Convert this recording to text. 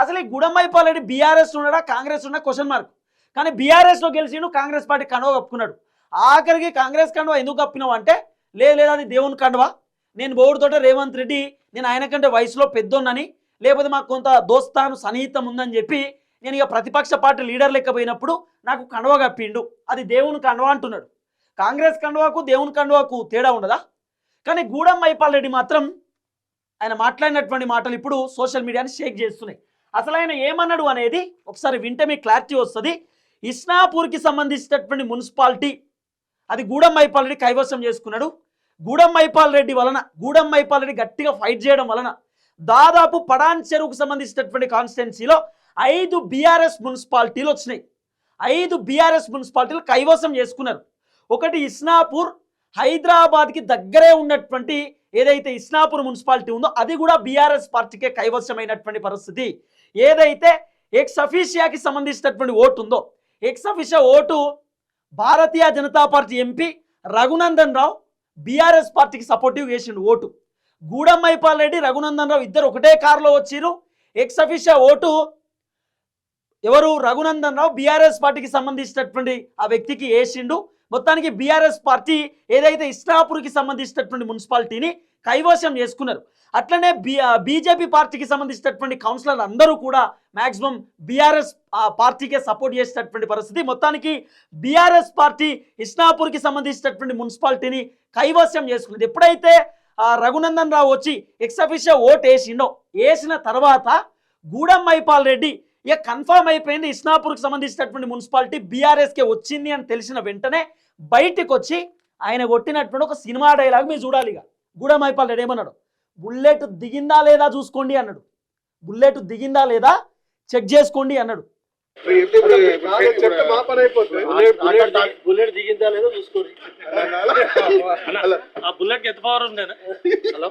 అసలు ఈ గుడంబైపాల్ రెడ్డి బీఆర్ఎస్ ఉన్నాడా కాంగ్రెస్ ఉన్నా క్వశ్చన్ మార్క్. కానీ బీఆర్ఎస్లో గెలిచిండు, కాంగ్రెస్ పార్టీ కండువా కప్పుకున్నాడు. ఆఖరికి కాంగ్రెస్ కండువా ఎందుకు కప్పినావు అంటే లేదు అది దేవుని కండువా, నేను బోర్డుతోటే రేవంత్ రెడ్డి నేను ఆయన కంటే వయసులో పెద్దోన్నని, లేకపోతే మాకు కొంత దోస్తాను సన్నిహితం ఉందని చెప్పి నేను ఇక ప్రతిపక్ష పార్టీ లీడర్ లెక్క పోయినప్పుడు నాకు కండువా కప్పిండు, అది దేవుని కండువా అంటున్నాడు. కాంగ్రెస్ కండువాకు దేవుని కండువాకు తేడా ఉండదా? కానీ గూడెం మైపాల్ రెడ్డి మాత్రం ఆయన మాట్లాడినటువంటి మాటలు ఇప్పుడు సోషల్ మీడియాని షేక్ చేస్తున్నాయి. అసలు ఆయన ఏమన్నాడు అనేది ఒకసారి వింటే మీకు క్లారిటీ వస్తుంది. ఇస్నాపూర్కి సంబంధించినటువంటి మున్సిపాలిటీ అది గూడెం మైపాల్ రెడ్డి కైవసం చేసుకున్నాడు. గూడెం మైపాల్ రెడ్డి వలన గూడెం మైపాల్ రెడ్డి గట్టిగా ఫైట్ చేయడం వలన దాదాపు పడాన్ చెరువుకు సంబంధించినటువంటి కాన్స్టిట్యున్సీలో 5 బీఆర్ఎస్ మున్సిపాలిటీలు వచ్చినాయి. 5 బీఆర్ఎస్ మున్సిపాలిటీలు కైవసం చేసుకున్నారు. ఒకటి ఇస్నాపూర్, హైదరాబాద్కి దగ్గరే ఉన్నటువంటి ఏదైతే ఇస్నాపూర్ మున్సిపాలిటీ ఉందో అది కూడా బీఆర్ఎస్ పార్టీకే కైవసమైనటువంటి పరిస్థితి. ఏదైతే ఎక్స్ అఫీషియాకి సంబంధించినటువంటి ఓటు ఉందో, X అఫీషియా vote Bharatiya Janata party MP Raghunandan Rao BRS పార్టీకి సపోర్టివ్ చేసిండు ఓటు. గూడెం మైపాల్ రెడ్డి రఘునందన్ రావు ఇద్దరు ఒకటే కారులో వచ్చిరు. ఎక్స్ అఫీషియా ఓటు ఎవరు రఘునందన్ రావు బీఆర్ఎస్ పార్టీకి సంబంధించినటువంటి ఆ వ్యక్తికి వేసిండు. మొత్తానికి బీఆర్ఎస్ పార్టీ ఏదైతే ఇస్నాపూర్కి సంబంధించినటువంటి మున్సిపాలిటీని కైవసం చేసుకున్నారు. అట్లనే బీజేపీ పార్టీకి సంబంధించినటువంటి కౌన్సిలర్లు అందరూ కూడా మ్యాక్సిమం బీఆర్ఎస్ పార్టీకే సపోర్ట్ చేసేటటువంటి పరిస్థితి. మొత్తానికి బీఆర్ఎస్ పార్టీ ఇస్నాపూర్కి సంబంధించినటువంటి మున్సిపాలిటీని కైవసం చేసుకున్నది. ఎప్పుడైతే రఘునందన్ రావు వచ్చి ఎక్స్ అఫీషియా ఓటు వేసిన తర్వాత గూడెం మైపాల్ రెడ్డి ఇక కన్ఫర్మ్ అయిపోయింది ఇస్నాపూర్కి సంబంధించినటువంటి మున్సిపాలిటీ బీఆర్ఎస్కే వచ్చింది అని తెలిసిన వెంటనే బయటికి వచ్చి ఆయన కొట్టినటువంటి ఒక సినిమా డైలాగ్ మీరు చూడాలి. ఇక గూడెం మైపాల్ రెడ్డి ఏమన్నాడు, బుల్లెట్ దిగిందా లేదా చూసుకోండి అన్నాడు. బుల్లెట్ దిగిందా లేదా చెక్ చేసుకోండి అన్నాడు. బుల్లెట్ దిగిందా లేదో చూసుకోండి. బుల్లెట్ ఎంత పవర్ ఉంది? హలో